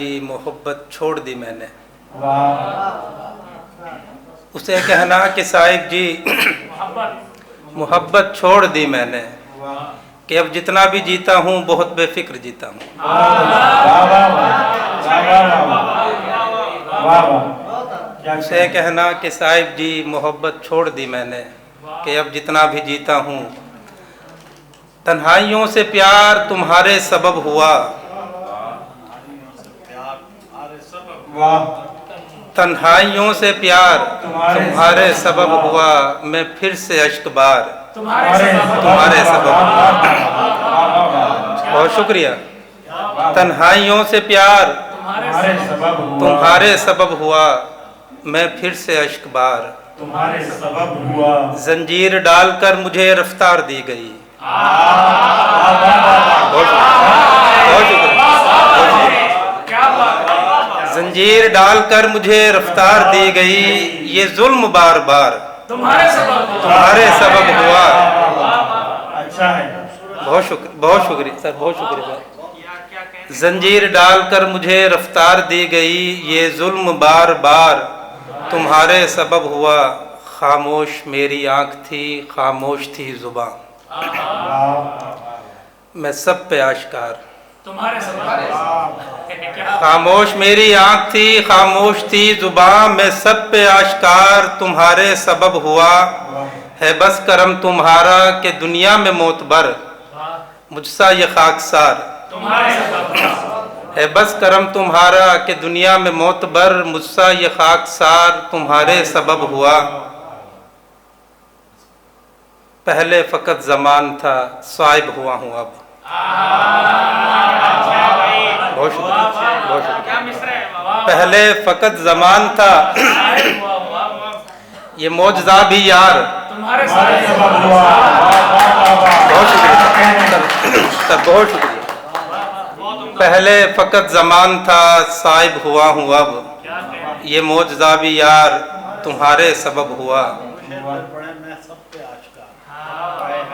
جی محبت چھوڑ دی میں نے، اسے کہنا کہ صاحب جی محبت چھوڑ دی میں نے، کہ اب جتنا بھی جیتا ہوں بہت بے فکر جیتا ہوں۔ اسے کہنا کہ صاحب جی محبت چھوڑ دی میں نے، کہ اب جتنا بھی جیتا ہوں، تنہائیوں سے پیار تمہارے سبب ہوا، تنہائیوں سے پیار تمہارے سبب ہوا، میں پھر سے اشک بار تمہارے سبب ہوا۔ بہت شکریہ۔ تنہائیوں سے پیار تمہارے سبب ہوا، میں پھر سے اشک بار تمہارے سبب ہوا، زنجیر ڈال کر مجھے رفتار دی گئی۔ زنجیر ڈال کر مجھے رفتار دی گئی، یہ ظلم بار بار تمہارے سبب ہوا۔ اچھا ہے، بہت شکریہ سر، بہت شکریہ۔ زنجیر ڈال کر مجھے رفتار دی گئی، یہ ظلم بار بار تمہارے سبب ہوا۔ خاموش میری آنکھ تھی، خاموش تھی زباں، میں سب پہ آشکار۔ خاموش میری آنکھ تھی، خاموش تھی زباں، میں سب پہ آشکار تمہارے سبب ہوا۔ ہے بس کرم تمہارا کہ دنیا میں معتبر، مجھ سا یہ خاکسار۔ ہے بس کرم تمہارا کہ دنیا میں معتبر، مجھ سا یہ خاکسار تمہارے سبب ہوا۔ پہلے فقط زمان تھا، صائب ہوا ہوں اب۔ بہت شکریہ، بہت شکریہ۔ پہلے فقط زمان تھا، یہ معجزہ بھی یار۔ بہت شکریہ سر، بہت شکریہ۔ پہلے فقط زمان تھا، صائب ہوا ہوں اب، یہ معجزہ بھی یار تمہارے سبب ہوا۔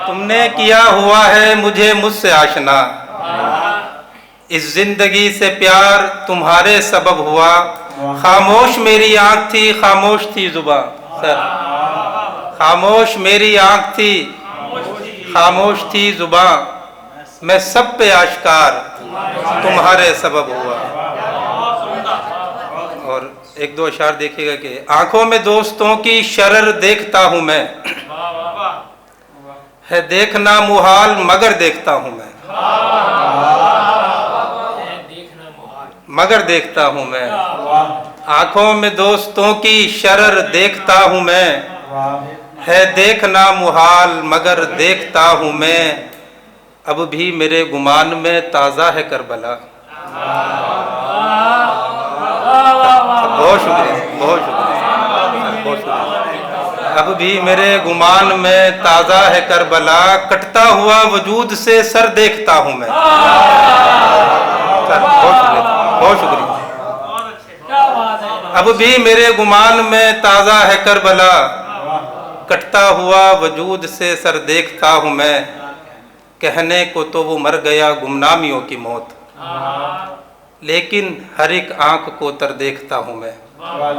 تم نے کیا ہوا ہے مجھے مجھ سے آشنا، اس زندگی سے پیار تمہارے سبب ہوا۔ خاموش میری آنکھ تھی، خاموش تھی زباں سر، خاموش میری آنکھ تھی، خاموش تھی زباں، میں سب پہ آشکار تمہارے سبب ہوا۔ اور ایک دو اشعار دیکھیے گا کہ آنکھوں میں دوستوں کی شرر دیکھتا ہوں میں، ہے دیکھنا محال مگر دیکھتا ہوں میں، مگر دیکھتا ہوں میں۔ آنکھوں میں دوستوں کی شرر دیکھتا ہوں میں، ہے دیکھنا محال مگر دیکھتا ہوں میں۔ اب بھی میرے گمان میں تازہ ہے کربلا۔ بہت شکریہ، بہت شکریہ، بہت شکریہ۔ اب بھی میرے گمان میں تازہ ہے کربلا، کٹتا ہوا وجود سے سر دیکھتا ہوں میں۔ بہت شکریہ، بہت شکریہ۔ اب بھی میرے گمان میں تازہ ہے کربلا، کٹتا ہوا وجود سے سر دیکھتا ہوں میں۔ کہنے کو تو وہ مر گیا گمنامیوں کی موت، لیکن ہر ایک آنکھ کو تر دیکھتا ہوں میں۔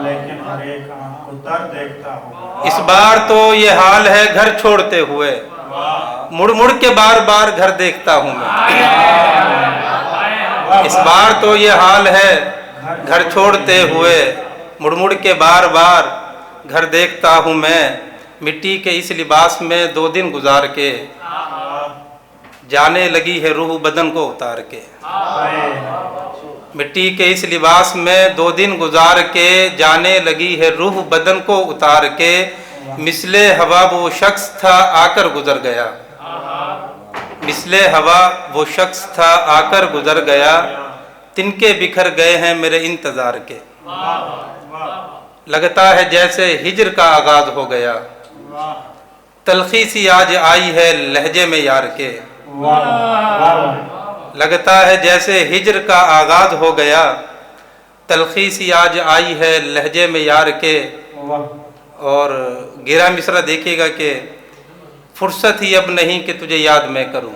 لیکن ہر ایک آنکھ کو تر دیکھتا ہوں۔ اس بار تو یہ حال ہے گھر چھوڑتے ہوئے، مڑ مڑ کے بار بار گھر دیکھتا ہوں میں۔ اس بار تو یہ حال ہے گھر چھوڑتے ہوئے، مڑ مڑ کے بار بار گھر دیکھتا ہوں میں۔ مٹی کے اس لباس میں 2 دن گزار کے، جانے لگی ہے روح بدن کو اتار کے۔ مٹی کے اس لباس میں 2 دن گزار کے، جانے لگی ہے روح بدن کو اتار کے۔ مثل ہوا وہ شخص تھا آ کر گزر گیا، مثل ہوا وہ شخص تھا آ کر گزر گیا۔ تنکے بکھر گئے ہیں میرے انتظار کے، لگتا ہے جیسے ہجر کا آغاز ہو گیا۔ تلخی سی آج آئی ہے لہجے میں یار کے، لگتا ہے جیسے ہجر کا آغاز ہو گیا۔ تلخی سی آج آئی ہے لہجے میں یار کے۔ اور گیرہ مصرع دیکھیے گا کہ فرصت ہی اب نہیں کہ تجھے یاد میں کروں،